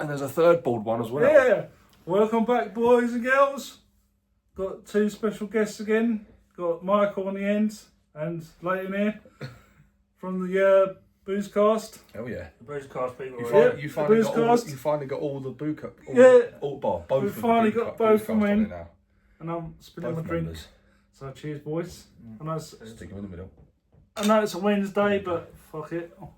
And there's a third bald one as well. Yeah. Welcome back, boys and girls. Got two special guests again. Got Michael on the end and Leighton here from the Boozecast. Oh yeah. The Boozecast people. You finally got all the book up. Both. We've finally got both of them in. Now. And I'm spilling my drink. So cheers, boys. I know Stick them in the middle. I know it's a Wednesday, but fuck it. Well,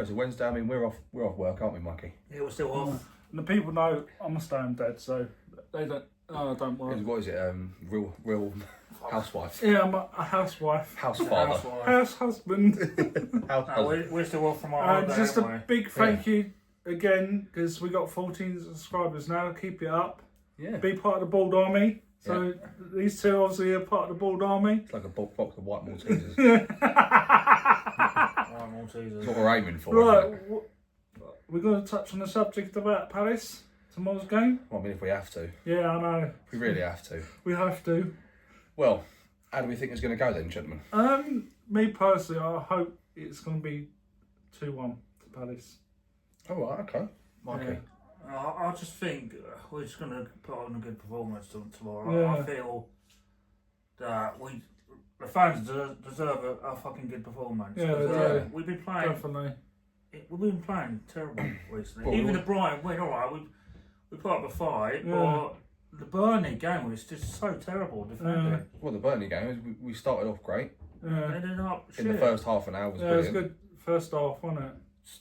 it's a Wednesday. I mean, we're off work, aren't we, Mikey? Yeah, we're still off. And the people know I'm a stay-home dad, so they don't. Oh, don't worry. What is it? Real housewife. Yeah, I'm a housewife. House father. House husband. House husband. We're still off from our And just a big thank you again, because we got 14 subscribers now. Keep it up. Yeah. Be part of the Bald Army. So these two obviously are part of the Bald Army. It's like a box of white Maltesers. White Maltesers. That's what we're aiming for. Right. We're going to touch on the subject about Palace, tomorrow's game. Well, I mean, if we have to. Yeah, I know. We really have to. We have to. Well, how do we think it's going to go then, gentlemen? Me personally, I hope it's going to be 2-1 to Palace. Oh, right, okay. Mikey. I just think we're just going to put on a good performance tomorrow. Yeah. I feel that the fans deserve a fucking good performance. Yeah, they do. We've been playing. Definitely. We've been playing terrible recently. Well, Even the Brighton win, all right. We put up a fight, Yeah. but the Burnley game was just so terrible defending. Well, the Burnley game is we started off great. Yeah. Ended up shit. In the first half an hour was Yeah, it was brilliant. good first half, wasn't it?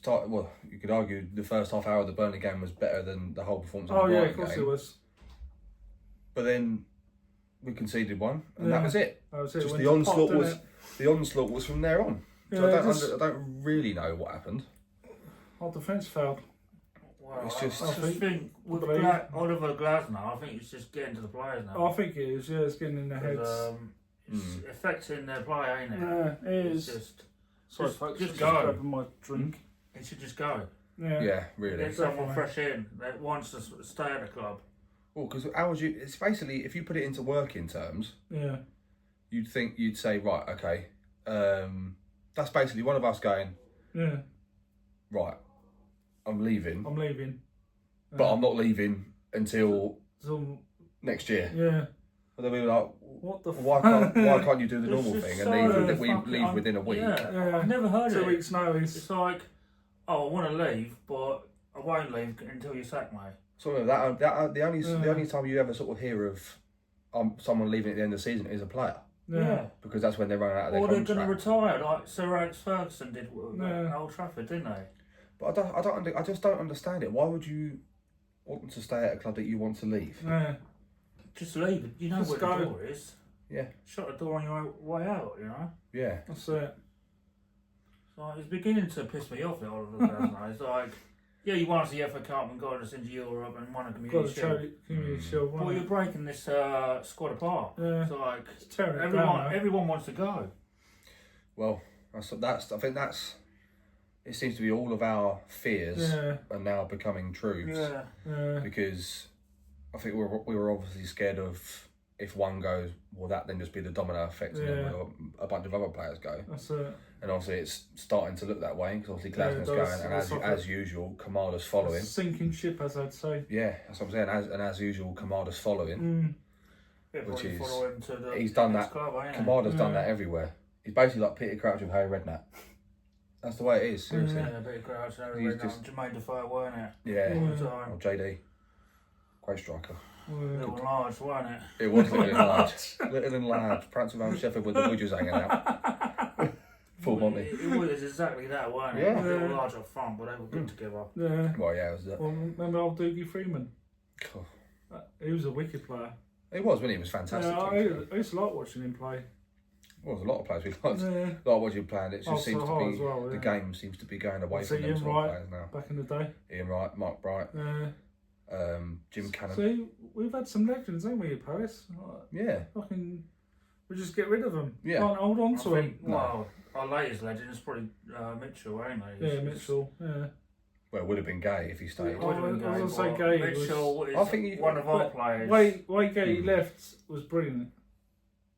Well, you could argue the first half hour of the Burnley game was better than the whole performance of Oh the yeah, Brighton of course game. it was. But then we conceded one, and that Yeah. was it. That was it. Just Went the to onslaught pot, was didn't it? the onslaught was from there on. So Yeah, I don't really know what happened. Our defence failed. Well, It's just- I just think with Oliver Glasner, I think it's just getting to the players now. I think it is. Yeah, it's getting in their heads. It's affecting their play, ain't it? Yeah, it It's is. just, Sorry, just- folks. just Just go. grabbing my drink. it should just go. Yeah. Yeah, really. Get someone Definitely. fresh in that wants to stay at the club. Well, because how would you? It's basically if you put it into working terms, Yeah. you'd say right, okay, that's basically one of us going Yeah. right. I'm leaving, I'm leaving. but I'm not leaving until So, next year. yeah. But then we were like, What the? why can't you do the It's normal just thing so and leave fucking within a week? Yeah, I've never heard 2 it. weeks notice. It's like, oh, I want to leave, but I won't leave until you sack me. So the only time you ever sort of hear of someone leaving at the end of the season is a player, Yeah. because that's when they're running out of their Or they're contract. going to retire, like Sir Alex Ferguson did Yeah. at Old Trafford, didn't they? But I just don't understand it. Why would you want to stay at a club that you want to leave? Yeah. Just leave it. You know Just where go. the door is. Yeah, Shut the door on your way out, you know? yeah. That's it. So it's beginning to piss me off, Oliver Glasner. It's like, yeah, you won us the FA Cup and got us into Europe and won a Got community to shield. community shield. Well, wasn't you're it? breaking this squad apart. Yeah. It's like, It's tearing it down. now. everyone wants to go. Well, I think that's. It seems to be all of our fears Yeah. are now becoming truths. Yeah. Yeah. Because I think we were obviously scared of if one goes, will that then just be the domino effect, and Yeah. then a bunch of other players go. That's it. And obviously it's starting to look that way because obviously Yeah, it Glasner's does. going, and It's like as usual, Kamada's following. Sinking ship, as I'd say. Yeah, that's what I'm saying. As usual, Kamada's following. Yeah, Which probably is- follow him to the he's done next that. Club, ain't he? Kamada's done Yeah. that everywhere. He's basically like Peter Crouch with Harry Redknapp. That's the way it is. Seriously. Yeah, a bit of Crouch, He's just- Jermaine Defoe, weren't it? Yeah. Yeah. All the time. Or JD. Great striker. Little and large, weren't it? It was little and large. Little and large. Prancing around Sheffield with the widgets hanging out. Full Monty. It was exactly that, weren't it? Yeah. A little large up front, but they were good together. Yeah. Well, yeah, it was that. Well, remember old Doogie Freeman? Oh, He was a wicked player. He was, when he was fantastic. Yeah, to be fair. I used to like watching him play. Well, there's a lot of players we liked. Yeah. A lot of what you playing. It just Also seems to hard be as well, the yeah. game seems to be going away So from them Ian sort of Wright players now. back in the day. Ian Wright, Mark Bright, Yeah. Jim Cannon. See, we've had some legends, haven't we, at Paris? Yeah, Fucking, we just get rid of them. Yeah. Can't hold on I to them. think, well, our latest legend is probably Mitchell, ain't he? Yeah, Mitchell. Yeah. well, it would have been gay if he stayed. Oh, I was gonna say but Gay Mitchell is I think one of our players. Way Gay left was brilliant.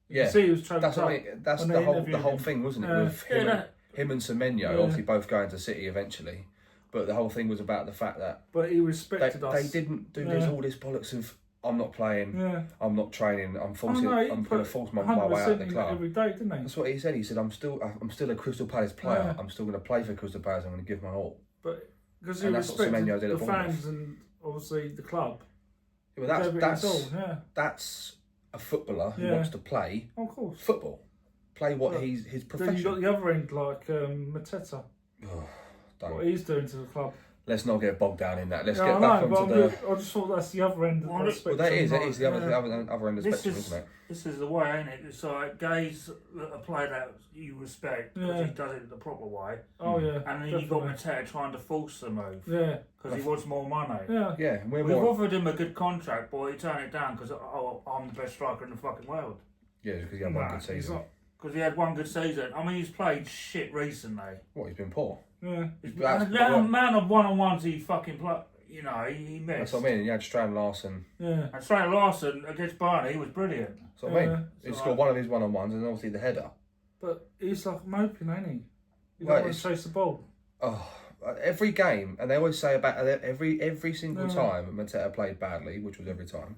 You Yeah. can see he was choked That's up. what I mean, that's when the they whole interviewed him. thing, wasn't it? Yeah. With Yeah, him and Semenyo, Yeah. obviously both going to City eventually. But the whole thing was about the fact that But he respected they us. didn't do this all this bollocks of I'm not playing, I'm not training, I'm forcing, I'm going to force my way out of the club. Every day, didn't he? That's what he said. He said, I'm still a Crystal Palace player. I'm still going to play for Crystal Palace. I'm going to give my all. But because he And that's what respected Semenyo did at the Bournemouth. fans and obviously the club. Yeah, but Yeah, that's a footballer who Yeah. wants to play of course. football, play what But his Then you profession. got the other end, like Mateta. Oh, What don't. he's doing to the club. Let's not get bogged down in that. Let's Yeah, get I back know, but onto the. I just thought that's the other end of Well, the well, spectrum. Well, that is. It like, is the other, yeah. the other end of the This spectrum, is isn't it? this is the way, ain't it? It's like guys that are played out you respect because Yeah. he does it the proper way, Oh yeah. and then you got definitely. Mateta trying to force the move Yeah, because he wants more money. yeah. Yeah, we're We've more. offered him a good contract, but he turned it down because I'm the best striker in the fucking world. Yeah, because he had one Nah, good he's season. not. Because he had one good season. I mean, he's played shit recently. What, he's been poor. Yeah. The amount of one-on-ones he fucking play, you know, he missed. That's what I mean. You had Strand Larson. Yeah. And Straight Larson against Barney, he was brilliant. That's what I mean. Yeah. He So scored one of his one-on-ones and obviously the header. But he's like moping, ain't he? He Well, don't want to chase the ball. Oh, every game, and they always say about every single Yeah. time Mateta played badly, which was every time,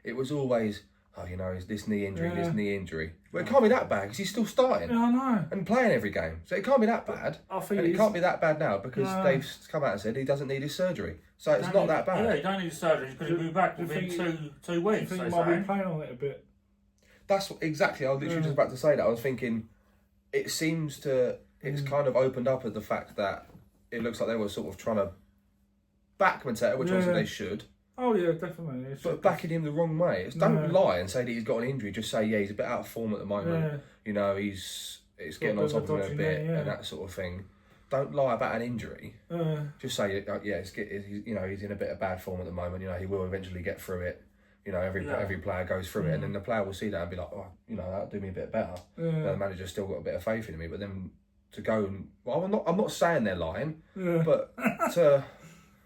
it was always, oh, you know, is this knee injury, this Yeah. knee injury. Well, it can't be that bad because he's still starting Yeah, I know. and playing every game. So it can't be that bad. I think And it he's- can't be that bad now because No. they've come out and said he doesn't need his surgery. So it's Don't not need- that bad. Yeah, you don't need surgery because he'll be back Do you within think two I weeks. think They he might be say. playing on it a bit. That's exactly. I was literally just about to say that. I was thinking, it seems to. It's kind of opened up at the fact that it looks like they were sort of trying to back Mateta, which obviously Yeah. they should, Oh yeah, definitely. It's but backing him the wrong way. It's don't No. lie and say that he's got an injury. Just say he's a bit out of form at the moment. Yeah. You know, it's got getting a on bit top of of a him a dodgy bit knee, yeah. and that sort of thing. Don't lie about an injury. Yeah. Just say, you know, he's in a bit of bad form at the moment. You know, he will eventually get through it. You know, every player goes through it, and then the player will see that and be like, oh, you know, that'll do me a bit better. Yeah. The manager's still got a bit of faith in me, but then to go and I'm not saying they're lying, Yeah. but to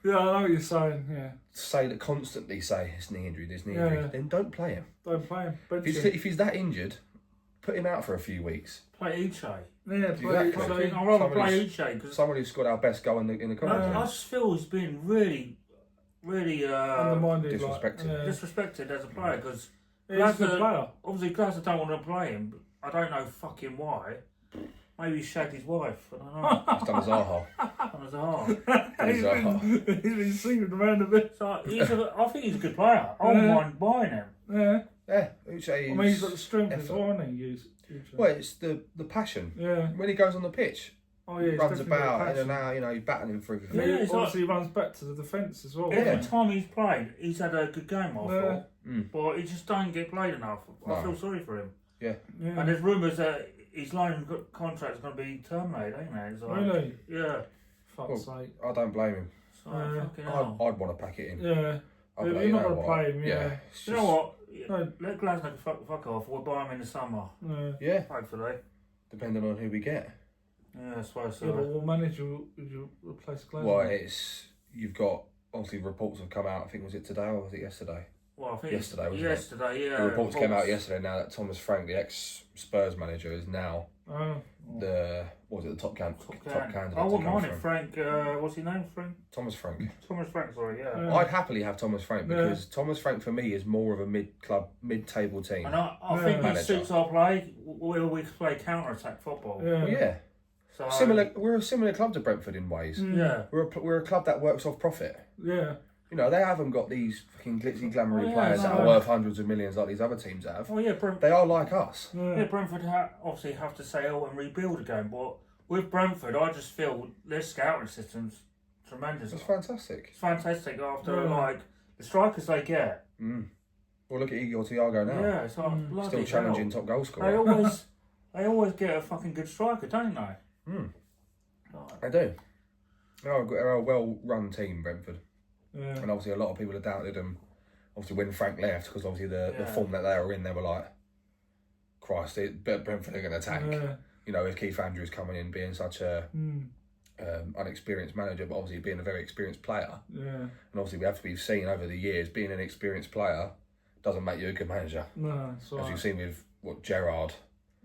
Yeah, I know what you're saying. Yeah. say that constantly say this knee injury, Yeah. then don't play him. Don't play him. Bench If him. he's that injured, put him out for a few weeks. Play Iche. Yeah, play. Exactly. I'd rather Somebody's- play Iche because Someone who's scored our best goal in the I country. just feel he's been really Undermined. disrespected. Like, disrespected as a player because yeah. He's a good player. obviously Glasgow don't want to play him. But I don't know fucking why. Maybe he shagged his wife. I don't know. He's done a Zaha. That was hard. he's been singing around a bit. So I think he's a good player. I wouldn't Yeah. mind buying him. Yeah. Yeah, Uche I mean, he's got the strength as effort. well, hasn't he? Well, it's the passion. Yeah. When he goes on the pitch, Oh yeah. he runs definitely got about in passion. and out, you know, he's battling for everything. Yeah, it's Obviously, he runs back to the defence as well. Every time he's played, he's had a good game, I Yeah. thought. Mm. But he just don't get played enough. I No. feel sorry for him. Yeah. Yeah. And there's rumours that his loan contract's going to be terminated, ain't there? It's like, Really? Yeah. Fuck's sake. I don't blame him. So, fucking hell. I'd want to pack it in. Yeah. I'd be If like, you're you not know going to what? play him, yeah. it's You know just- what? No. Let Glasgow fuck off. We'll buy him in the summer, Yeah, hopefully. depending on who we get. Yeah, I suppose so. Yeah, but what manager would you replace Glasgow? Well, you've got obviously reports have come out. I think was it today or was it yesterday? Well, I think Yesterday, wasn't it? yesterday, yeah. The reports came out yesterday now that Thomas Frank, the ex-Spurs manager, is now Oh. the top candidate. I wouldn't to come mind it. from. Frank, what's his name? Frank? Thomas Frank. Thomas Frank, sorry, yeah. Yeah. I'd happily have Thomas Frank Yeah. because Thomas Frank for me is more of a mid-table team. And I think he Manager. suits our play where we play counter-attack football. Yeah. Well, yeah, So, we're a similar club to Brentford in ways. Yeah. We're a club that works off profit. Yeah. You know, they haven't got these fucking glitzy, glamoury Oh, yeah, players that no. are worth hundreds of millions like these other teams have. Oh, yeah, They are like us. Yeah, Brentford obviously have to sail and rebuild again, but with Brentford, I just feel their scouting system's tremendous. It's fantastic. It's fantastic after Yeah. like the strikers they get. Mm. Well, look at Igor Thiago now. Yeah, it's like bloody Still hell. challenging top goal They scorer. always get a fucking good striker, don't they? Mm. Like, They do. They're a well-run team, Brentford. Yeah. And obviously a lot of people have doubted them. Obviously when Frank left, because obviously the Yeah. form that they were in, they were like, Christ, Brentford are going to tank. Yeah. You know, with Keith Andrews coming in, being such a Mm. unexperienced manager, but obviously being a very experienced player. Yeah. And obviously we've seen over the years, being an experienced player doesn't make you a good manager. No, it's As alright. you've seen with Gerrard,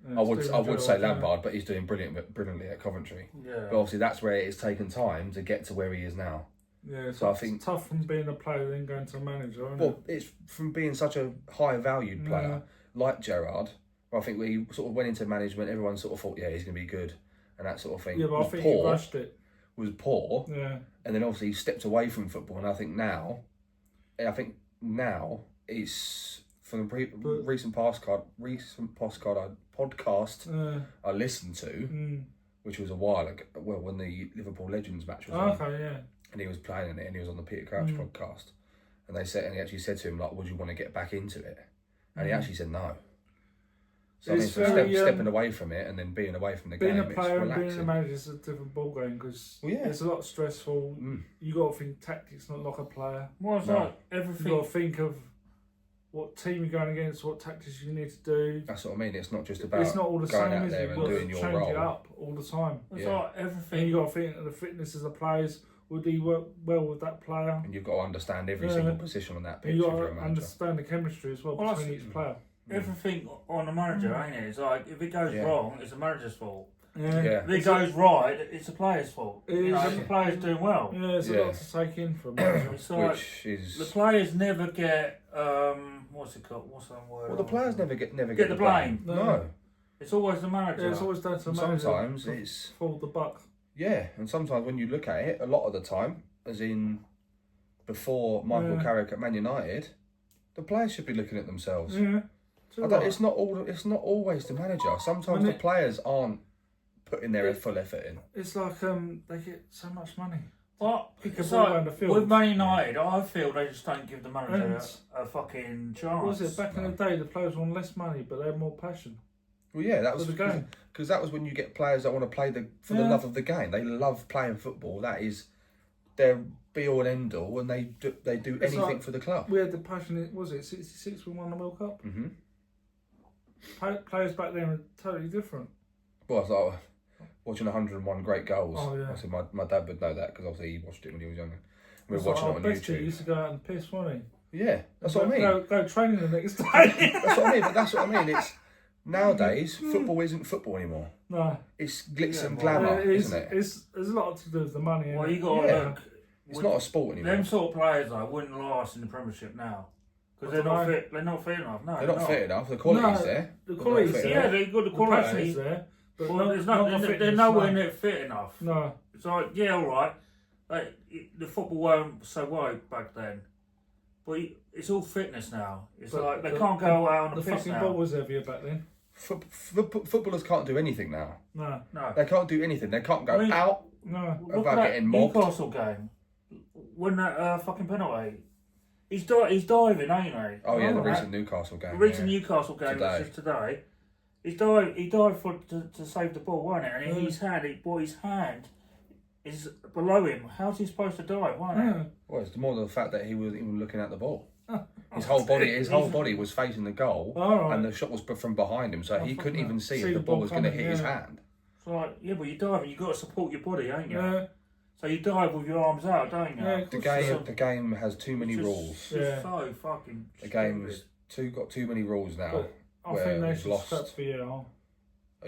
Yeah, I would Steven say Gerrard, yeah. Lampard, but he's doing brilliantly at Coventry. Yeah. But obviously that's where it's taken time to get to where he is now. Yeah, So I it's think- tough from being a player then going to a manager, isn't Well, it's from being such a high valued player like Gerrard. I think we sort of went into management. Everyone sort of thought, yeah, he's going to be good, and that sort of thing. Yeah, but I was think poor, he rushed it. was poor, Yeah. and then obviously he stepped away from football. And I think now it's from the recent podcast I listened to, which was a while ago. Well, when the Liverpool Legends match was on, Okay, yeah. and he was playing in it, and he was on the Peter Crouch podcast, and he actually said to him like, "Would you want to get back into it?" And he actually said no. So I mean, stepping away from it and then being away from the being game, a player and it's being a relaxing. manager is a different ball game because it's a lot stressful. You got to think tactics, not like a player. Well, it's No. like everything. You got to think of what team you're going against, what tactics you need to do. That's what I mean. It's not just about It's not all the going same, out is there it? and You've got doing to your change role. it up all the time. It's Yeah. like And everything. you got to think of the fitness of the players. Would he work well with that player? And you've got to understand every Yeah. single position on that pitch And you if got you're a to manager. understand the chemistry as well Well, between that's- each player. Everything on a manager, ain't it? It's like if it goes Yeah. wrong, it's the manager's fault. Yeah. If it goes right, it's the player's fault. It You know, is. if the player's doing well. Yeah, it's a Yeah. lot to take in for a manager. It's like Which is the players never get what's it called? What's that word? well, the players never get Get the blame. No. It's always the manager. Yeah, it's always down to the And manager. sometimes to it's fold the buck. yeah, and sometimes when you look at it, a lot of the time, as in before Michael Carrick at Man United, the players should be looking at themselves. Yeah. It's not always the manager. Sometimes the players aren't putting their full effort in. It's like they get so much money. But Pick a it's ball like, around the field. with Man United, I feel they just don't give the manager And- a fucking chance. What was it? Back in the day, the players won less money, but they had more passion Well, yeah, that for was the game. because that was when you get players that want to play for the love of the game. They love playing football. That is their be all and end all, and they do It's anything like- for the club. We had the passion. Was it 66 we won the World Cup? Mm-hmm. Players back then were totally different. Well, it's like watching 101 great goals. Oh, yeah. Obviously, my dad would know that because obviously he watched it when he was younger. We were It's like watching our it on best kid YouTube. used to go out and piss, wasn't he? Yeah, that's what I mean. Go training the next day. That's what I mean. But that's what I mean. It's nowadays football isn't football anymore. No. It's glitz and well, glamour, It's- isn't it? There's a lot to do with the money. Well, innit? you got to Yeah. look. It's not a sport anymore. Them sort of players though wouldn't last in the Premiership now because they're not fit. They're not fit enough. No, They're not fit enough. The quality's No, there. the They're quality's not fit there. Yeah, they've got the The quality. passion's there. But Well, not, there's not no, the they're fitness, nowhere no. near fit enough. No. It's like, yeah, all right. Like, the football weren't so wide back then, but it's all fitness now. It's But like they the- can't go out on The the pitch fucking now. ball was heavier back then. Footballers can't do anything now. No. No, They can't do anything. They can't go I mean- out. No. look about at that getting mobbed. Newcastle game. When that fucking penalty, he's diving, ain't he? Oh yeah, the Right. recent Newcastle game. The recent yeah. Newcastle game Today. was just today. He dived to save the ball, wasn't it? And his hand is below him. How's he supposed to dive, wasn't it? Yeah. Well, it's more the fact that he was even looking at the ball. His whole body was facing the goal, All right. and the shot was from behind him, so he fuck couldn't that. even see See if the the ball ball was going to coming, hit his yeah. hand. It's like, yeah, but you're diving, you've got to support your body, ain't you? Yeah. So you dive with your arms out, don't you? Yeah, The game has too many It's just- rules. It's Yeah. so fucking The game's got too many rules now. But I where think they we've should lost. scrap VAR.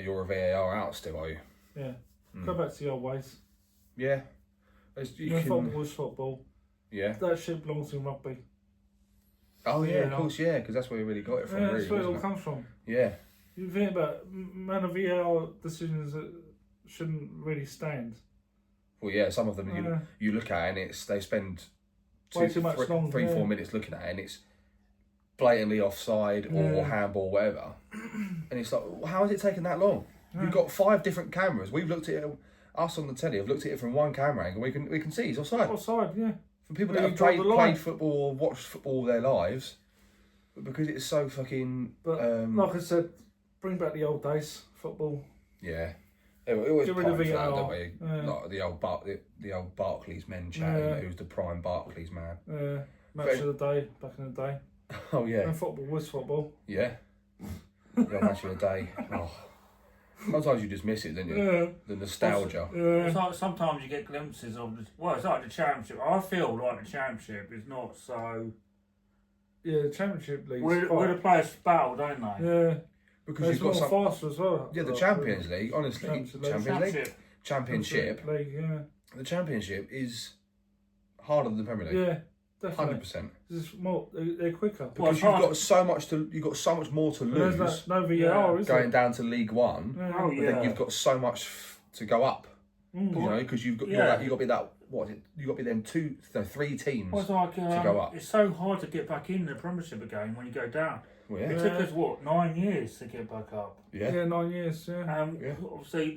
You're a VAR out still, are you? Yeah. Go back to the old ways. Yeah. You When can- football was football. yeah. That shit belongs in rugby. Oh yeah, of Yeah. course, yeah, because that's where we really got it from. Yeah, really, that's where it all wasn't it? comes from. Yeah. You think about man of VAR decisions that shouldn't really stand. Well, yeah, some of them Yeah. you look at and they spend Way too much long, 3, yeah. 4 minutes looking at it and it's blatantly offside or Yeah. handball, whatever. And it's like, how has it taken that long? You've got 5 different cameras. We've looked at it. Us on the telly have looked at it from one camera angle. We can see he's offside. Offside, yeah. For people Where that you have draw the line. played football or watched football all their lives, but because it's so fucking But like I said, bring back the old days football. yeah. It always Get rid of pine for that, VAR. don't we? Yeah. Like the old Barclays men chatting, Yeah. who's the prime Barclays man. Match of the day, back in the day. Oh yeah. And football was football. Yeah. Yeah, match of the day. Oh. Sometimes you just miss it, don't you? Yeah. The nostalgia. It's like sometimes you get glimpses of it's like the championship. I feel like the championship is not so. Yeah, the Championship League. Where the players battle, don't they? Yeah. because It's you've got more some. faster as well. Yeah, the Champions League, honestly, Championship. Championship. League, yeah. The Championship is harder than the Premier League. Yeah, definitely. 100%. It's more, they're quicker. Well, Because it's hard. you've got so much more to There's lose no VAR, is there? going down to League One. Yeah. Oh, But yeah. then you've got so much to go up. Mm. You know, because you've got Yeah. you've got to be that. What is it? You've got to be them three teams Well, it's like, to go up. it's so hard to get back in the Premiership again when you go down. Well, It yeah. took us, 9 years to get back up. Yeah. Yeah, 9 years, yeah. Yeah. Obviously,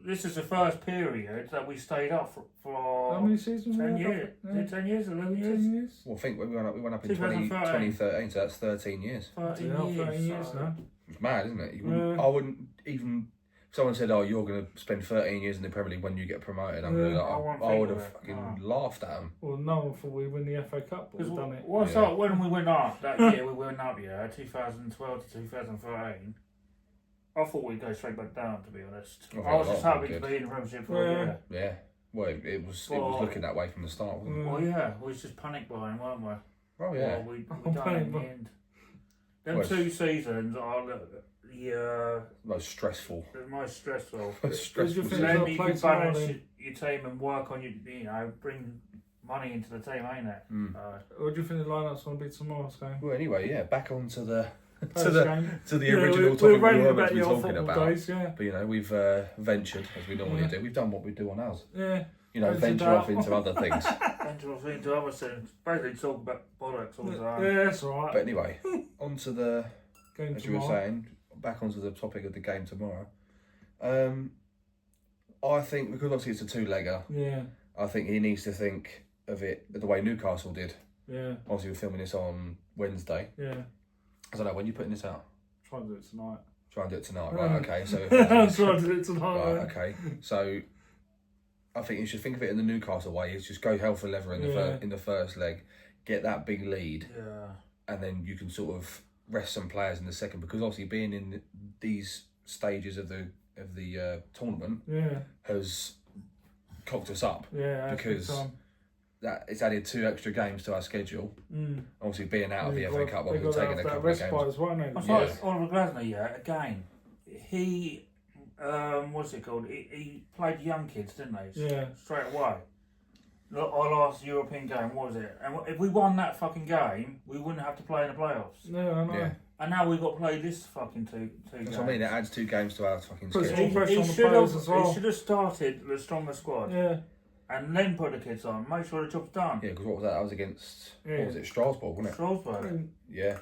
this is the first period that we stayed up for How many seasons? 10 we had? years. Yeah. 10 years, 11 years? 10 years? Well, I think we went up in 2013. 2013, so that's 13 years. 13 Yeah, years. 13 years so- now. It's mad, isn't it? Yeah. I wouldn't even. If someone said, "Oh, you're going to spend 13 years in the Premier League when you get promoted," I'm Yeah. gonna, I won't I think would of have it. fucking laughed at them. Well, no one thought we'd win the FA Cup, but Because we've done it. Yeah. when we went up that year, we went up, 2012 to 2013. I thought we'd go straight back down, to be honest. I I thought was that just would happy be to good. be in the Premiership for a Yeah. year. Yeah. Well, it was Well, looking that way from the start, wasn't it? Well, yeah, we was just panic buying, weren't we? Oh yeah. Well, we done it in the end. Them Well, 2 seasons are Most stressful. the most stressful. Most Did you stressful. think- season. Then they'll you play can tomorrow balance then? your team and work on bring money into the team, ain't it? Mm. What do you think the lineup's going to be tomorrow's game? Well, anyway, yeah. Back onto the Game. to the Yeah, original we're topic we raining were about meant to be your talking football about. days, yeah. But you know, we've ventured as we normally Yeah. do. We've done what we do on ours. Yeah. You know, Ventured venture off out. into other things. Venture off into other things. Basically talk about bollocks all the time. Yeah, that's alright. But anyway, onto the Game as you were tomorrow. saying, back onto the topic of the game tomorrow. I think because obviously it's a 2-legger, Yeah, I think he needs to think of it the way Newcastle did. yeah, Obviously, we're filming this on Wednesday. yeah. I don't know when you're putting this out. Try and do it tonight. Try and do it tonight, Yeah. right? Okay, so I'm trying to do it tonight. right, yeah. okay. So I think you should think of it in the Newcastle way. Is just go hell for leather in the Yeah. in the first leg, get that big lead, Yeah. and then you can sort of rest some players in the second, because obviously being in these stages of the tournament Yeah, has cocked us up. yeah. that's Because big time. That it's added 2 extra games to our schedule. Obviously being out of the They've FA got- Cup, they've we've got to taken have a that couple of respite games. as well, I no? thought Yeah. Oliver Glasner, again, he, what's it called? He played young kids, didn't he? Yeah. Straight away. Look, our last European game, what was it? And if we won that fucking game, we wouldn't have to play in the playoffs. Yeah, I know. Yeah. And now we've got to play this fucking two games. That's what I mean. It adds 2 games to our fucking Puts schedule. more pressure He on the should players have, as well. he should have started the stronger squad Yeah, and then put the kids on. Make sure the job's done. Yeah, because what was that? That was against Yeah. what was it? Strasbourg, wasn't it? Strasbourg. Yeah.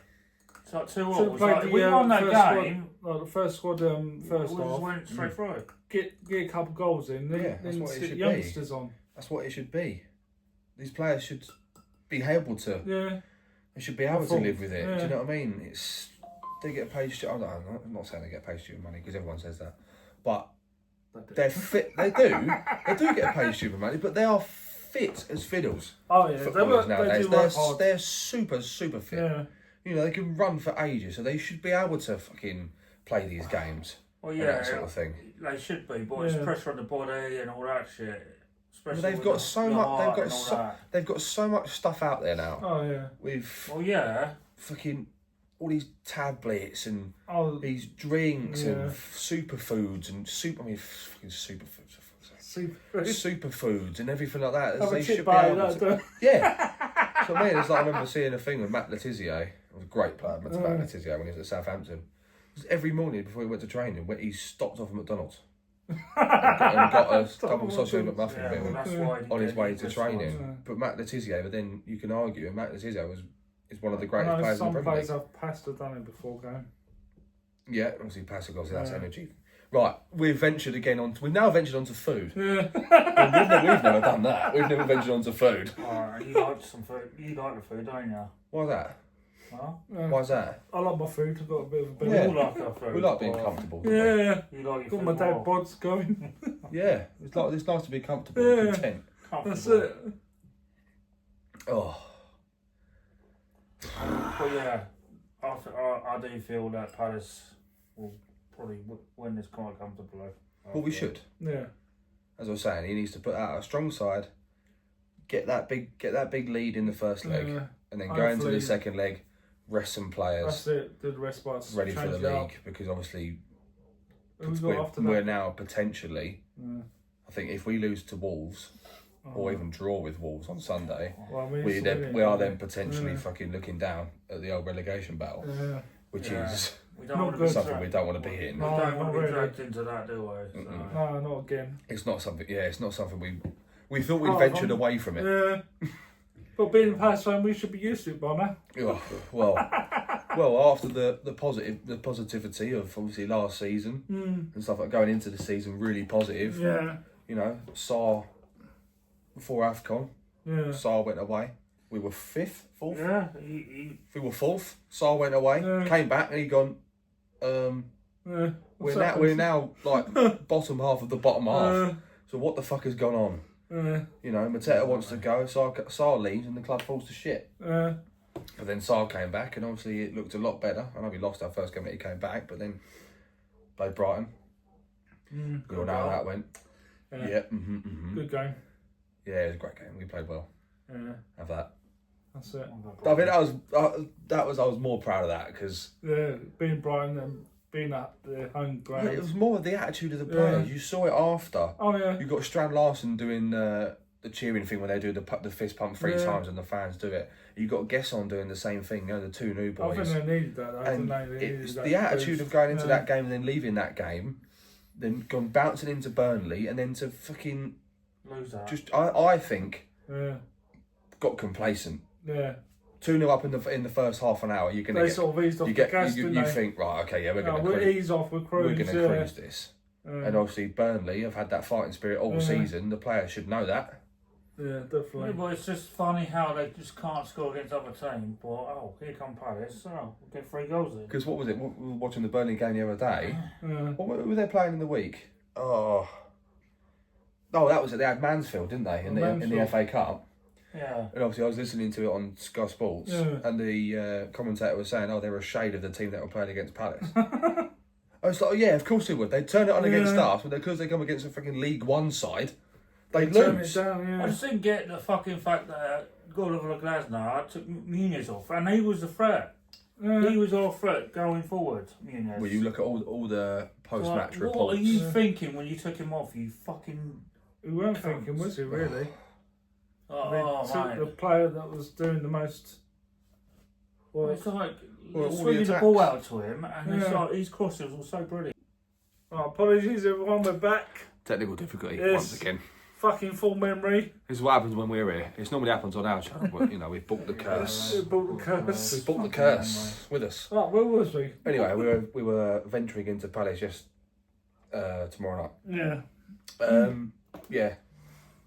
It's like 2 Should all. have It's played like, the, we won that first game. Squad, the first squad, first we just half. went straight through. Get a couple goals in. Then, Yeah, that's then what it stick should youngsters on. That's what it should be. These players should be able to. Yeah, They should be able to thought- live with it. Do yeah. you know what I mean? It's they get paid. I'm not saying they get paid stupid money because everyone says that, but they're fit. They do. They do get paid stupid money, but they are fit as fiddles. Oh yeah, Footballers they nowadays, do work hard. they're super fit. Yeah, You know, they can run for ages, so they should be able to fucking play these games. Well, and yeah, that sort of thing. they should be, but Yeah. it's pressure on the body and all that shit. Especially But they've with got the so much. heart They've got and all so. that. They've got so much stuff out there now. oh yeah. With Well, yeah. fucking all these tablets and Oh, these drinks Yeah. and superfoods and fucking superfoods. super. Superfoods and everything like that. Have a They chip should be bar, able that to, yeah. So I mean, it's like I remember seeing a thing with Matt Letizia. It was a great player, Matt Letizia, when he was at Southampton. Every morning before he went to training, he stopped off at McDonald's and got a couple of sausage and McMuffin Yeah, with well, him that's why he on his did way it to this training. one. Yeah. But Matt Letizia, but then you can argue, and Matt Letizia is one of the I greatest know players in some the Premier League. players have passed or done it before game. Yeah, obviously Pascal, obviously that's Yeah. energy. Right, we've now ventured onto food. Yeah. We've never done that. We've never ventured onto food. Alright, you like some food. You like the food, don't you? Why's that? Huh? Why's that? I like my food. I've got a bit of a We Yeah. all like our food. We like being but comfortable. don't we? Yeah. You like your Got food my dad more. bods going. Yeah, it's nice to be comfortable Yeah. and content. That's Comfortable. it. Oh, But yeah, I do feel that Palace will probably win this quite comfortably. well, we should. Yeah. As I was saying, he needs to put out a strong side, get that big lead in the first leg, Yeah. and then go into Hopefully. the second leg rest some players, That's it. Did rest by ready for the change it up. league, because obviously Who we got after we're that? now potentially. I think if we lose to Wolves, or even draw with Wolves on Sunday, Well, I mean, we are then potentially fucking looking down at the old relegation battle, which is We don't Not want to good. be something dragged. we don't want to be in. We don't not want to be really. dragged into that, do we? So. No, not again. It's not something. Yeah, it's not something we thought we'd Oh, ventured away from it. Yeah. But being a Palace fan, we should be used to it by now. Oh, well, after the positivity of obviously last season and stuff like going into the season really positive. Yeah. You know, Saar before AFCON, Yeah. Saar went away. We were fifth, fourth. Yeah, We were fourth. Saar went away, Yeah. came back, and he gone. Yeah. We're now like bottom half of the bottom half. So what the fuck has gone on? You know, Mateta wants to go, Saar leaves, and the club falls to shit. But then Saar came back, and obviously it looked a lot better. I know we lost our first game, but he came back. But then played Brighton. We all know how that went. Yeah. Good game. Yeah, it was a great game. We played well. Yeah. Have that. That's it. I mean, I was more proud of that because Yeah, being Brighton and being at the home ground. it was more the attitude of the players. You saw it after. Oh yeah. You got Strand Larson doing the cheering thing when they do the fist pump three Yeah. times and the fans do it. You got Gesson doing the same thing. You know, the two new I boys. think they needed that. Though, And didn't they? They it's needed the that attitude boost. of going into that game and then leaving that game, then gone bouncing into Burnley and then to fucking lose that. just I think Yeah. got complacent. Yeah. 2-0 up in the first half an hour. You're gonna They get, sort of eased off you the get gas, you didn't they? think right, okay, yeah, we're No, gonna we'll cruise. ease off with cruise. We're gonna yeah. cruise this. And obviously Burnley have had that fighting spirit all season. The players should know that. Yeah, Yeah, definitely. but it's just funny how they just can't score against other teams. But here come Palace. Oh, we'll get 3 goals in. Because what was it? We were watching the Burnley game the other day. Yeah. What were they playing in the week? Oh, that was it. They had Mansfield, didn't they, in the Mansfield. FA Cup? Yeah. And obviously, I was listening to it on Sky Sports, Yeah. and the commentator was saying, "Oh, they were a shade of the team that were playing against Palace." I was like, "Oh yeah, of course they would. They'd turn it on against us, but because they come against a freaking League One side, they Turn it lose." down, I yeah. just didn't get the fucking fact that Gulliver Glasner took Muniz off, and he was the threat. He was our threat going forward, Muniz. Well, you look at all the post-match Like, reports. what are you thinking when you took him off? You fucking. We weren't thinking, was he really? Oh, They took mate. the player that was doing the most. Well, Well, it's like Well, all the swinging the attacks. ball out to him, and it's Yeah. like his crosses were so brilliant. oh, apologies, everyone. We're back. Technical difficulty Yes. once again. Fucking full memory. This is what happens when we're here. It's normally happens on our channel, but you know we've booked the curse. It brought the curse. We've booked the curse with us. Oh, where was we? Anyway, we were venturing into Palace just tomorrow Yeah. night. Yeah,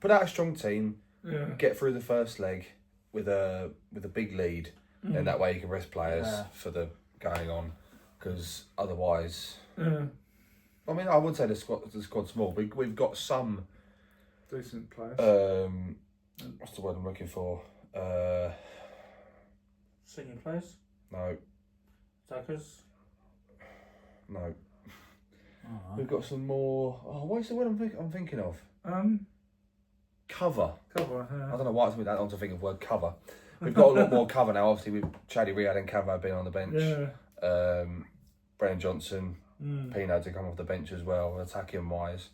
put out a strong team, Yeah. get through the first leg with a big lead, and that way you can rest players Yeah. for the going on. Because otherwise, Yeah. I mean, I would say the squad's small. We've got some. Decent players. What's the word I'm looking for? Singing players, No. attackers. No. We've got some more. Oh, what is the word I'm thinking of? Cover. Cover. I Yeah. don't know why it's that on to think of word cover. We've got a lot more cover now. Obviously, with Chaddy Riyad and Cavo being on the bench. Yeah. Brennan Johnson, Pino to come off the bench as well, attacking wise.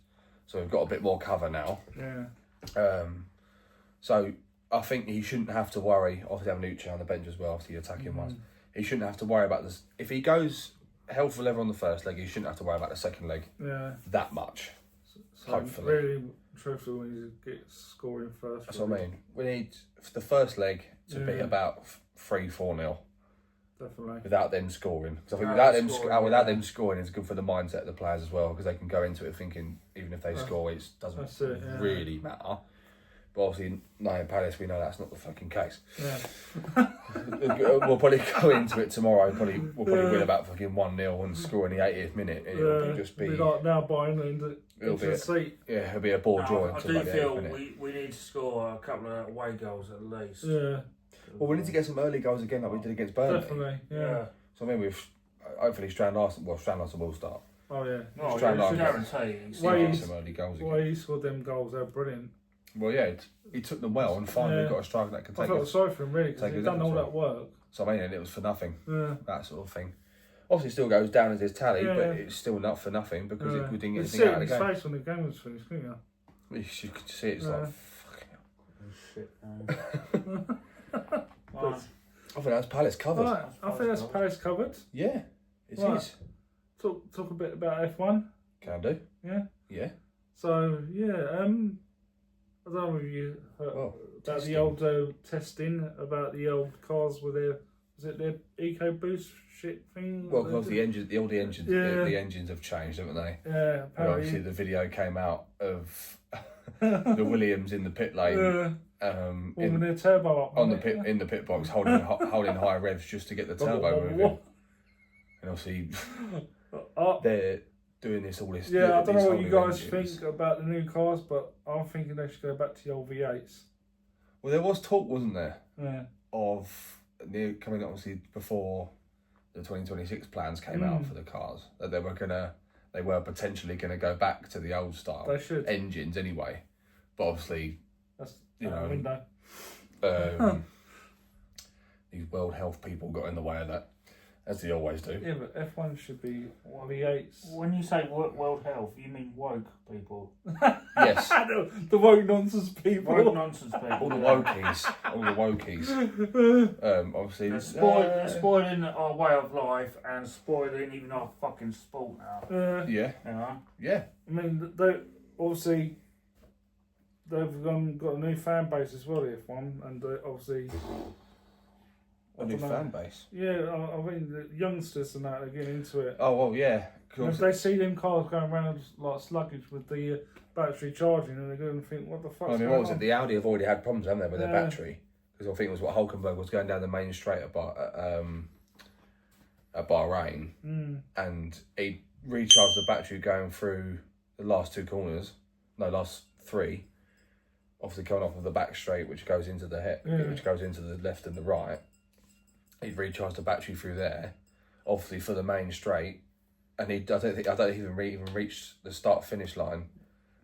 So we've got a bit more cover now. Yeah. So I think he shouldn't have to worry. Obviously, have Nucci on the bench as well, obviously attacking wise. He shouldn't have to worry about this. If he goes healthful level on the first leg, he shouldn't have to worry about the second leg Yeah. that much. So Hopefully. really, truthfully, we need to get scoring first. That's what I mean. We need the first leg to be Yeah. about 3-4-0 Definitely. without them scoring. Because I think Without without scoring, them scoring is good for the mindset of the players as well, because they can go into it thinking even if they score, it that's doesn't it, yeah. really matter. But obviously, knowing Palace, we know that's not the fucking case. Yeah. We'll probably go into it tomorrow. We'll probably win about fucking 1-0 and score in the 80th minute. It'll just be, Be like now buying into It'll be the a- seat. yeah, it'll be a ball draw I until do like the 80th feel minute. we need to score a couple of away goals at least. Yeah. Well, we need to get some early goals again, like we did against Burnley. Definitely. Yeah. Yeah. So I mean, we've hopefully Strand Larson will start. Oh yeah. Oh, Strand yeah, line. guarantee. See Well, get he's- some early goals again. Well, he scored them goals. They're brilliant. Well, yeah, he took them well, and finally Yeah. got a striker that can I take felt us. sorry for him really because take he's a done all difference that work. So I mean, and it was for nothing. Yeah. That sort of thing. Obviously, it still goes down as his tally, Yeah. but it's still not for nothing because we didn't get You see anything it out in of the his game. face when the game was finished, couldn't you? You could see it's like, fucking hell. Shit. Right. I think that's Palace covered. Right, I think that's Palace covered. Yeah, it is. Right. Talk a bit about F1. Can do. Yeah. Yeah. So yeah, I don't know if you heard about testing. the old testing about the old cars with their their EcoBoost shit thing. Well, because the engines have changed, haven't they? Yeah. And obviously, the video came out of the Williams in the pit lane, with their turbo up in the pit box, holding high revs just to get the turbo moving. And obviously, they're doing this all this. Yeah, I don't know what you guys engines. think about the new cars, but I'm thinking they should go back to the old V8s. Well, there was talk, wasn't there, Yeah. of coming obviously before the 2026 plans came out for the cars that they were potentially gonna go back to the old style They should. engines anyway, but obviously That's you out the window. these World Health people got in the way of that, as they always do. Yeah, but F1 should be V8s. When you say World Health, you mean woke people. Yes, The woke nonsense people. Woke nonsense people. all the wokies. Obviously, They're spoiling our way of life and spoiling even our fucking sport now. yeah, You know? yeah. I mean, obviously they've got a new fan base as well, the F1, and obviously A new fan base. Yeah, I mean the youngsters and that are getting into it. Oh well, yeah. And if they see them cars going around like sluggish with the battery charging, and they're going to think, "What the fuck?" I mean, what was it? The Audi have already had problems, haven't they, with their Yeah. battery? Because I think it was what Hulkenberg was going down the main straight at Bahrain, and he recharged the battery going through the last last three. Obviously, coming off of the back straight, which goes into the which goes into the left and the right. He'd recharged the battery through there, obviously for the main straight, and I don't even reached the start finish line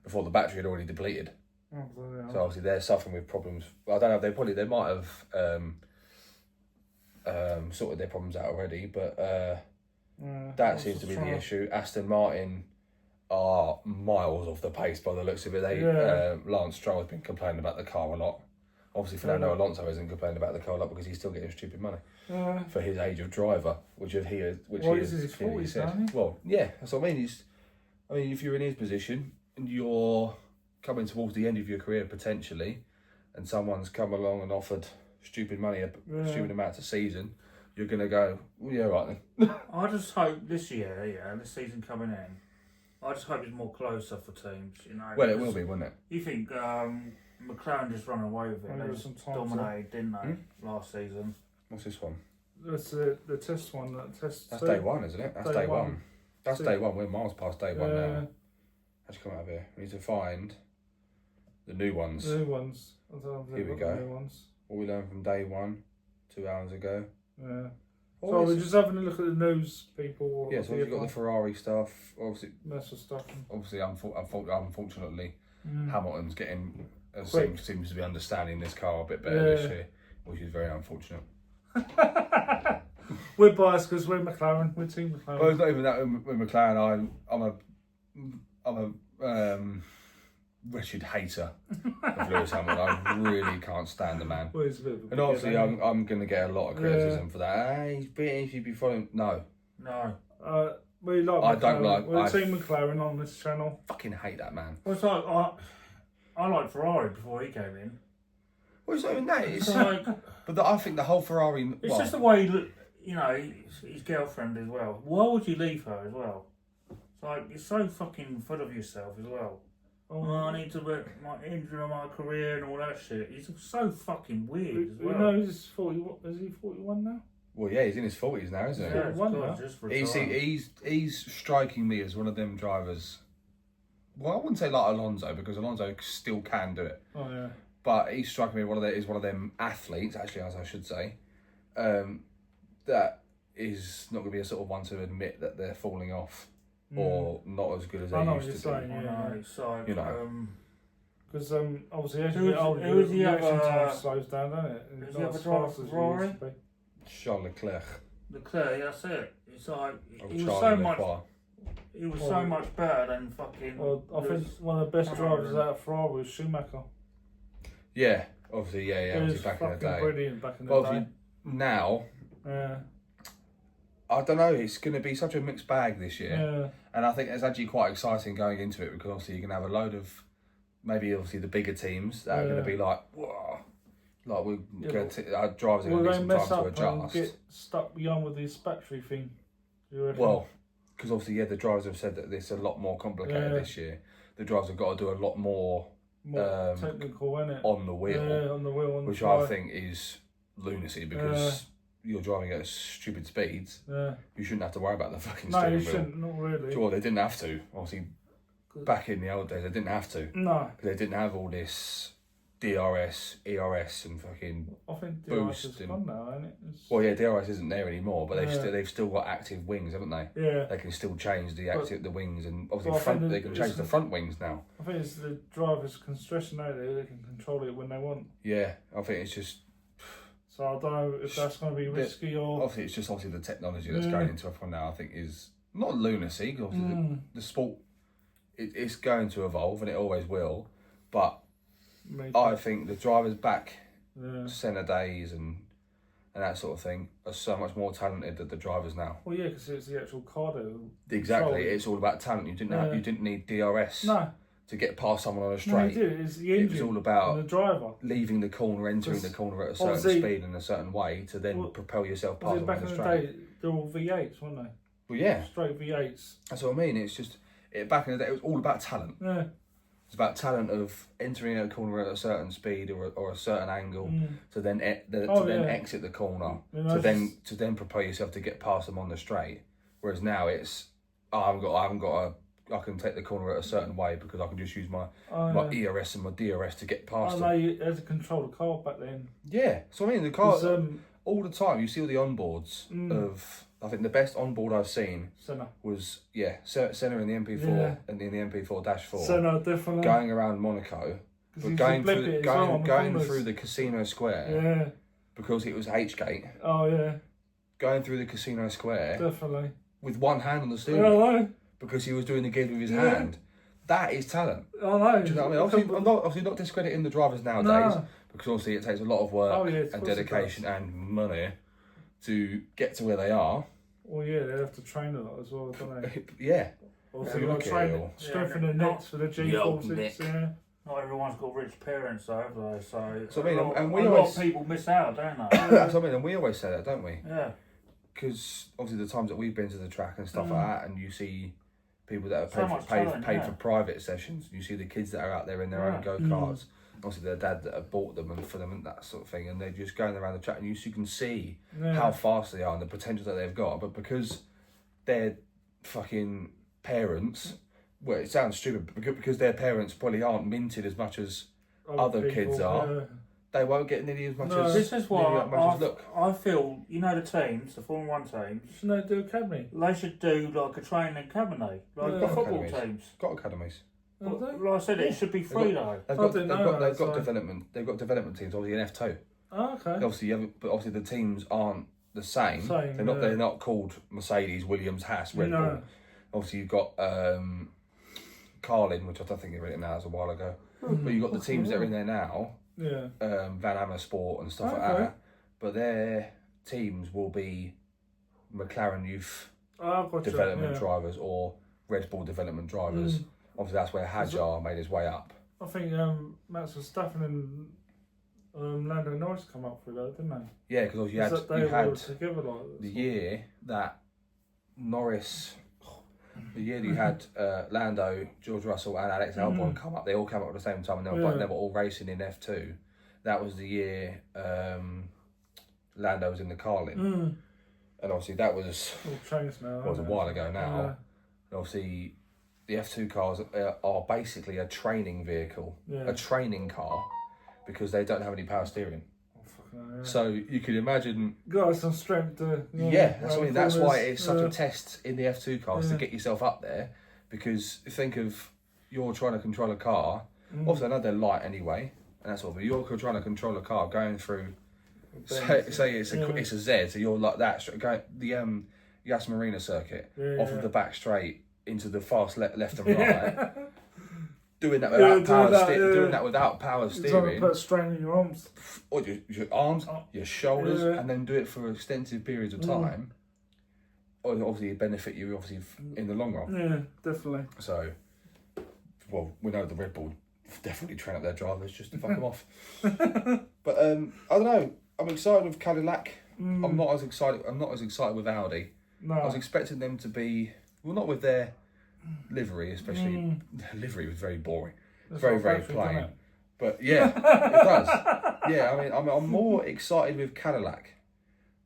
before the battery had already depleted. Oh, yeah. So obviously they're suffering with problems. Well, I don't know. They might have sorted their problems out already, but that seems to be the issue. Aston Martin are miles off the pace by the looks of it. Lance Stroll has been complaining about the car a lot. Obviously, Fernando Alonso isn't complaining about the car a lot because he's still getting stupid money for his age of driver, which he has his clearly 40s, said. isn't he? Well, yeah, that's what I mean. If you're in his position and you're coming towards the end of your career potentially, and someone's come along and offered stupid money, stupid amounts a season, you're gonna go, well, yeah, right then. I just hope this year, this season coming in, I just hope it's more closer for teams, you know. Well, it will be, won't it? You think McLaren just run away with it? Maybe They some just time dominated, didn't they, last season? What's this one? That's the test one. That's day one, isn't it? That's day one. That's day one. We're miles past day one now. Let's come out of here. We need to find the new ones. The new ones. I don't know if Here we they've got go. the new ones. What we learned from day one, 2 hours ago. Yeah. Oh, So yes. we're just having a look at the news, people. Yeah, so we've got the Ferrari stuff. Obviously, mess of stuff. unfortunately, Hamilton's getting Quick. seems to be understanding this car a bit better this year, which is very unfortunate. We're biased because we're McLaren. We're Team McLaren. Well, it's not even that with McLaren. I'm a wretched hater of Lewis Hamilton. I really can't stand the man. Well, he's a bit of a And obviously, big head, I'm going to get a lot of criticism for that. He's British, he'd be following. No, we like I McLaren. don't like- We're I- Team McLaren on this channel. fucking hate that man. Well, it's like I liked Ferrari before he came in. Well, it's not even that. It's It's like but I think the whole Ferrari. it's just the way he look. You know, his girlfriend as well. Why would you leave her as well? It's like you're so fucking full of yourself as well. Oh, I need to work my injury on my career and all that shit. He's so fucking weird as You well. know, he's 41. Is he 41 now? Well, yeah, he's in his 40s now, isn't he? Yeah, it's One God, now. just He's striking me as one of them drivers. Well, I wouldn't say like Alonso because Alonso still can do it, Oh yeah. but he's striking me as one of them athletes, actually, as I should say, that is not going to be a sort of one to admit that they're falling off or not as good as I they know what used you're to be. saying. I know, it's like, You know. Because obviously as Who you was- get older, who was the reaction other- time slows down, doesn't it? who's It's the not other as driver fast for as it Ferrari? used to be. Charles Leclerc. Leclerc, that's it. It's like Or he was Charlie so much. Leclerc. He was so much better than fucking. Well, I think one of the best drivers out of Ferrari was Schumacher. Yeah, obviously, yeah, He was obviously back in the fucking day. brilliant back in the Well, day. obviously, now, Yeah, I don't know, it's going to be such a mixed bag this year. yeah, And I think it's actually quite exciting going into it because obviously you can have a load of, maybe obviously the bigger teams that are going to be like, whoa, like our drivers are Will going to they need some mess time up to and adjust. get stuck beyond with this battery thing? You reckon? Well, because obviously, yeah, the drivers have said that it's a lot more complicated Yeah. this year. The drivers have got to do a lot more more technical, isn't it? on the wheel, Yeah, on the wheel, on which the I fly. think is lunacy because you're driving at stupid speeds. Yeah. You shouldn't have to worry about the fucking No, steering you wheel. shouldn't. Not really. Sure, they didn't have to. Obviously, back in the old days, they didn't have to. No, They didn't have all this DRS, ERS, and fucking. I think DRS Boost is and- gone now, isn't it? It's, Well, yeah, DRS isn't there anymore, but Yeah. they've still got active wings, haven't they? yeah, They can still change the wings, and obviously Well, I think they can change the front wings now. I think it's the drivers can stretch it out there. They can control it when they want. Yeah, I think it's just So I don't know if that's going to be risky or. obviously the technology that's Yeah. going into everyone now. I think is not lunacy. 'Cause obviously the sport it's going to evolve and it always will, but Maybe. I think the drivers back Yeah. Senna days and that sort of thing are so much more talented than the drivers now. Well, yeah, because it's the actual car that. Exactly, control it. it's all about talent. You didn't Yeah. you didn't need DRS No, to get past someone on a no, straight. you do. It's the It engine was all about and the driver. leaving the corner, entering the Because corner at a certain obviously- speed in a certain way to then Well, propel yourself Was past it them back on in the the straight. day? They're all V8s, weren't they? Well, yeah, Straight V8s. that's what I mean. It's just back in the day, it was all about talent. Yeah. It's about talent of entering a corner at a certain speed or a certain angle to then Oh, then yeah. exit the corner You to know, then propel yourself to get past them on the straight. Whereas now it's I I can take the corner at a certain way because I can just use my ERS and my DRS to get I past know them. you had to control the car back then. Yeah, so I mean the car 'Cause, all the time you see all the onboards of. I think the best onboard I've seen Senna. was Senna in the MP4 Yeah. and in the MP4-4 Senna, definitely. going around Monaco. 'Cause But he going flip through it as well on the going corners. through the casino square Yeah. because it was H-gate. Oh, yeah. Going through the casino square Definitely. with one hand on the Yeah, steering I wheel know. because he was doing the gears with his Yeah. hand. That is talent. I know. Do you know what I mean? Obviously, I'm not discrediting the drivers nowadays No. because obviously it takes a lot of work Oh, yeah, of and course it dedication and money to get to where they are. Well, yeah, they have to train a lot as well, don't they? Yeah. Also, you you've got look to at train it it, all. strengthen Yeah, the not- necks for the the old G-forces. neck. Yeah. Not everyone's got rich parents, though, have they? So I mean, and we a lot always- of people miss out, don't they? That's what I mean, and we always say that, don't we? Yeah. Because obviously the times that we've been to the track and stuff like that, and you see people that have So paid, much for, paid, talent, paid yeah. for private sessions. You see the kids that are out there in their own Yeah. go-karts. Obviously their dad that have bought them and for them and that sort of thing, and they're just going around the track, and you can see Yeah. how fast they are and the potential that they've got. But because their fucking parents, well, it sounds stupid, but because their parents probably aren't minted as much as other kids are. Yeah. they won't get nearly as much No. as This is why nearly as much as look. I feel, you know, the teams, the Formula 1 teams, Shouldn't they do academy? they should do like a training academy, like Yeah. the football Academies. teams. Got academies. Oh, But, do? like I said, it should be free though. They've I got didn't know that, they've got so- development. They've got development teams. Obviously in F2. Oh, okay. Obviously, but obviously the teams aren't the same. Same, they're not. yeah. They're not called Mercedes, Williams, Haas, Red No. Bull. Obviously, you've got Carlin, which I don't think they written out as a while ago. But you've got the teams that are in there now, Yeah. Van Amersfoort and stuff like Okay. that. But their teams will be McLaren Youth Oh, gotcha. development yeah. drivers or Red Bull development drivers. Obviously, that's where Hadjar made his way up. I think Max Verstappen and Lando Norris come up for that, didn't they? Yeah, because you Is had that they you were had together like the year that Norris, the year that you had Lando, George Russell, and Alex Albon come up. They all came up at the same time, and they were all racing in F2. That was the year Lando was in the Carlin, and obviously that was all changed now. was a aren't while they? ago now. Yeah. And obviously, the F2 cars are basically a training vehicle, Yeah. a training car, because they don't have any power steering. Oh, fucking hell, yeah. So you can imagine. Got some strength to. Yeah, that's what I mean. That's why it's such yeah. a test in the F2 cars to get yourself up there, because think of you're trying to control a car. Obviously, I know they're light anyway, and that's all. But you're trying to control a car going through say it's a Z, so you're like that. Going the Yas Marina circuit off of the back straight into the fast left and right. Doing that without doing that without power steering. Put strain on your arms. Or your arms, your shoulders, and then do it for extensive periods of time. Or obviously it benefit you in the long run. Yeah, definitely. So, well, we know the Red Bull definitely train up their drivers just to fuck them off. But I don't know. I'm excited with Cadillac. I'm not as excited with Audi. No. I was expecting them to be not with their livery, especially. Livery was very boring. It's very plain. But yeah, it does. Yeah, I mean, I'm more excited with Cadillac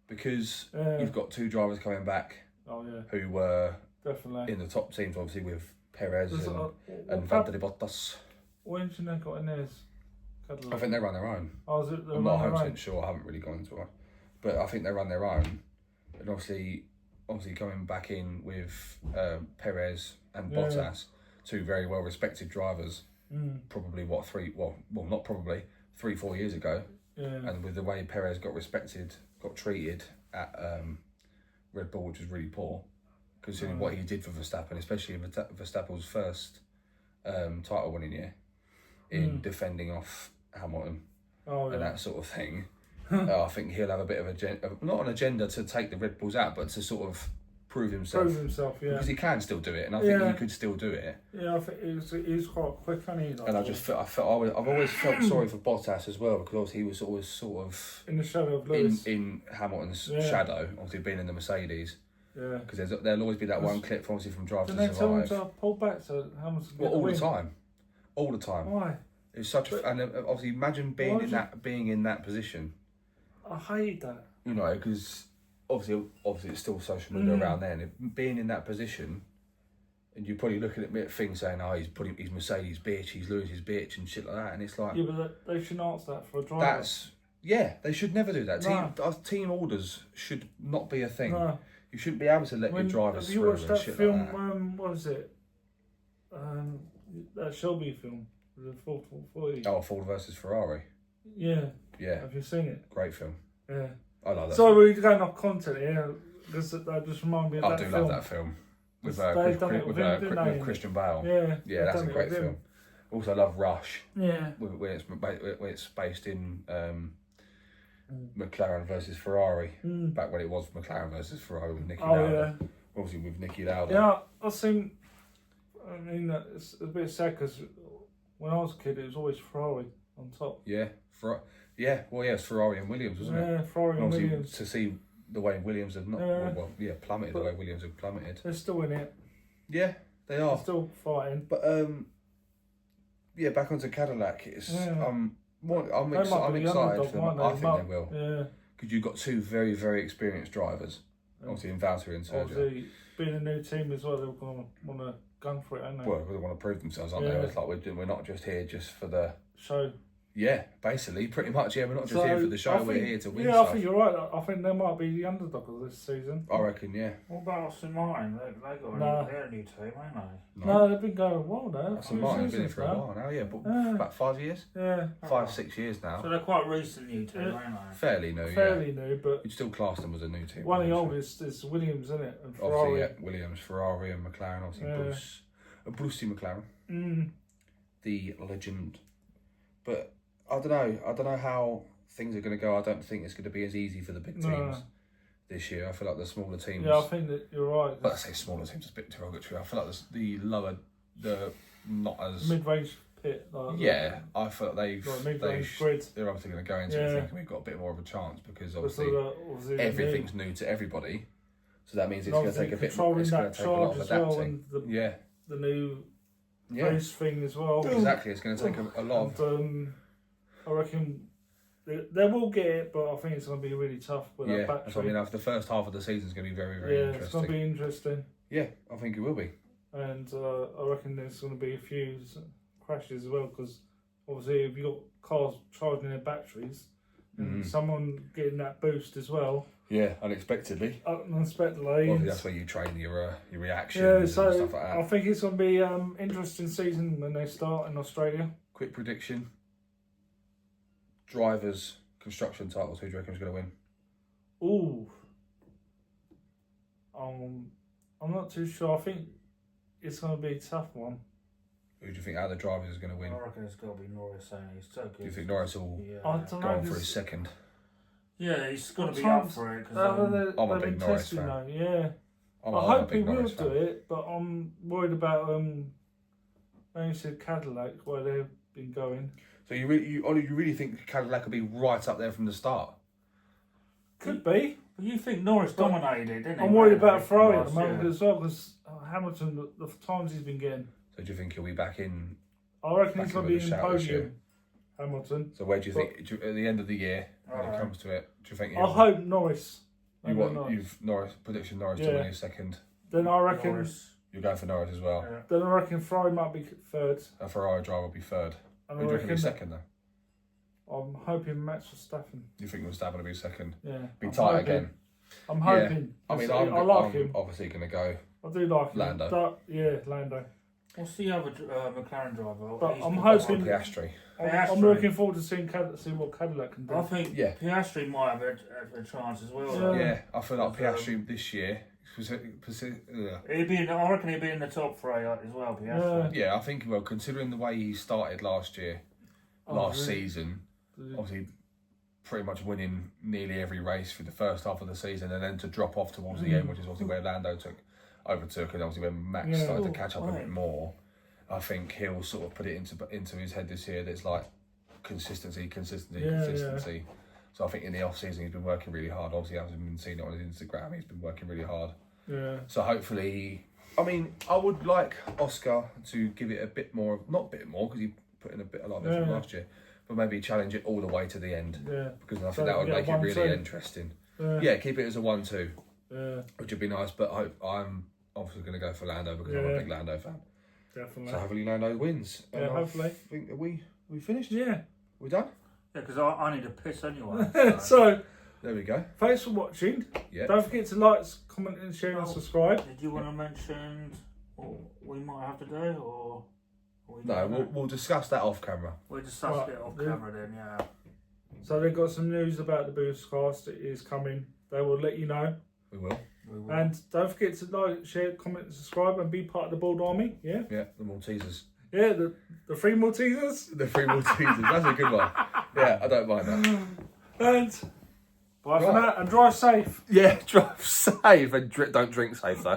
because you've got two drivers coming back. Oh yeah. Who were definitely in the top teams, obviously with Perez and Valtteri Bottas. What engine they got in theirs? Cadillac? I think they run their own. Oh, is it? I'm not 100% sure. I haven't really gone into it, but I think they run their own. And obviously coming back in with Perez and Bottas, two very well respected drivers. Probably not probably 3-4 years ago. Yeah. And with the way Perez got treated at Red Bull, which was really poor, considering what he did for Verstappen, especially in Verstappen's first title winning year in defending off Hamilton and that sort of thing. I think he'll have a bit of not an agenda to take the Red Bulls out, but to sort of prove himself, yeah. Because he can still do it, and I think he could still do it. Yeah, I think he's quite quick, isn't he? And I've always felt sorry for Bottas as well, because he was always sort of in the shadow of Lewis. In Hamilton's shadow, obviously being in the Mercedes. Yeah. Because there'll always be that one clip, obviously, from Drive to Survive. Didn't they tell him to pull back so Hamilton all the time, all the time. Why? It's such and obviously imagine being in that position. I hate that. You know, because obviously it's still social media around then. Being in that position, and you're probably looking at things saying, "Oh, he's Mercedes bitch, he's Lewis's bitch," and shit like that. And it's like, yeah, but they shouldn't answer that for a driver. They should never do that. No. Team orders should not be a thing. No. You shouldn't be able to let your drivers through and shit like that. Have you watched that film? What is it? That Shelby film, the Ford 40. Oh, Ford versus Ferrari. Yeah. Yeah. Have you seen it? Great film. Yeah. I like that. Sorry, we're going off content here. Because that just reminded me of that film. I do love that film. With Christian Bale. Yeah. Yeah, that's a great film. Also, I love Rush. Yeah. When it's based in McLaren versus Ferrari. Back when it was McLaren versus Ferrari with Niki Lauda. Yeah. Obviously with Niki Lauda. Yeah, I mean, it's a bit sad because when I was a kid, it was always Ferrari on top. Yeah. It's Ferrari and Williams, wasn't it? Yeah, Ferrari and Williams. To see the way Williams have plummeted, the way Williams have plummeted. They're still in it. Yeah, they are. They're still fighting. But back onto Cadillac. I'm excited for them. I think they will. Yeah. Because you've got two very, very experienced drivers. Obviously in Valtteri and Sergio. Obviously, being a new team as well, they're going to want to gun for it, aren't they? Well, they want to prove themselves, aren't they? It's like we're not just here just for the show. Yeah, basically, pretty much. Yeah, we're not just here for the show. We're here to win. Yeah, I think you're right. I think they might be the underdog of this season. I reckon. Yeah. What about Austin Martin? They got they're a new team, ain't they? No, they've been going a while now. Austin Martin's been here for a while now. Yeah, but about 5 years. Yeah. 5-6 years now. So they're quite recent new team, ain't they? Fairly new. Fairly new, but you'd still class them as a new team. One of the oldest is Williams, isn't it? And Ferrari. Obviously, yeah, Williams, Ferrari, and McLaren. Obviously, Brucey McLaren, the legend. But I don't know how things are going to go. I don't think it's going to be as easy for the big teams this year. I feel like the smaller teams. Yeah, I think that you're right. But I say smaller teams is a bit derogatory. I feel like the not as mid-range pit. I feel like they're obviously going to go into it thinking we've got a bit more of a chance because obviously everything's new to everybody. So that means it's going to take a bit. It's going to take a lot of adapting. The new race thing as well. Exactly, it's going to take a lot of. I reckon they will get it, but I think it's going to be really tough with that battery. The first half of the season is going to be very, very interesting. It's going to be interesting. Yeah, I think it will be. And I reckon there's going to be a few crashes as well, because obviously if you've got cars charging their batteries and someone getting that boost as well. Yeah, unexpectedly. Well, that's where you train your reactions and stuff like that. I think it's going to be interesting season when they start in Australia. Quick prediction. Drivers construction titles, who do you reckon is going to win? Ooh. I'm not too sure. I think it's going to be a tough one. Who do you think out of the drivers is going to win? I reckon it's got to be Norris, saying he's so good. Do you think Norris will I don't go know. on for his second? Yeah, he's got to be Sometimes- up for it. I'm a big Norris fan. Now. Yeah. I'm I a hope he big will Norris do fan. it, but I'm worried about you said Cadillac, where they've been going. So you really think Cadillac will be right up there from the start? Could be. But you think Norris dominated, didn't he? I'm worried about Ferrari at Last the moment year. as well, because Hamilton, the times he's been getting. So do you think he'll be back in? I reckon Back he's going in to with be a in shout this year. podium, Hamilton. So where do you think at the end of the year when it Alright. comes to it? Do you think I hope Norris. you've Norris prediction Norris to Yeah. win his second? Then I reckon. Norris. You're going for Norris as well. Yeah. Then I reckon Ferrari might be third. A Ferrari driver will be third. And Who I do you reckon will be reckon second though? I'm hoping Max Verstappen. You think Verstappen will be second? Yeah. Be I'm tight hoping. again. I'm Yeah. hoping. I mean, I like I'm him. obviously going to go. I do like him. Lando. Yeah, Lando. What's the other McLaren driver? But He's I'm got hoping- one. Piastri. I'm Piastri. looking forward to seeing see what Cadillac can do. I think Yeah. Piastri might have a chance as well. Yeah. though. Yeah, I feel like Because, Piastri this year. I reckon he'd be in the top three as well, Piastri. Yeah, I think considering the way he started last year, last really? season, obviously pretty much winning nearly every race for the first half of the season, and then to drop off towards the end, which is obviously where Lando overtook, and obviously when Max Yeah. started to catch up a Right. bit more. I think he'll sort of put it into his head this year that it's like consistency. Yeah. So I think in the off season he's been working really hard. Obviously, I haven't been seeing it on his Instagram. He's been working really hard. Yeah. So hopefully, I mean, I would like Oscar to give it a bit more, not a bit more, because he put in a lot of effort Yeah. last year, but maybe challenge it all the way to the end, Yeah. because I think So that would get a make it really 1-2. interesting. Yeah. Yeah, keep it as a 1-2, Yeah. which would be nice. But I'm obviously going to go for Lando because I'm a Yeah. big Lando fan. Definitely. So hopefully Lando wins. Yeah, And I hopefully. think are we finished? Yeah. We done? Yeah, because I need a piss anyway. So, There we go. thanks for watching. Yeah. Don't forget to like, comment, and share, and subscribe. Did you want to mention what we might have to do, or we No, we'll discuss that off camera. we'll discuss Right, it off yeah. camera then. Yeah. So they've got some news about the Boost cast. It is coming. They will let you know. We will. We will. And don't forget to like, share, comment, and subscribe, and be part of the Bald Army. Yeah. Yeah, the Maltesers. Yeah. The three Maltesers. The three Maltesers. That's a good one. Yeah, I don't mind that. And bye for Right. now. And drive safe. Yeah, drive safe and don't drink safe though.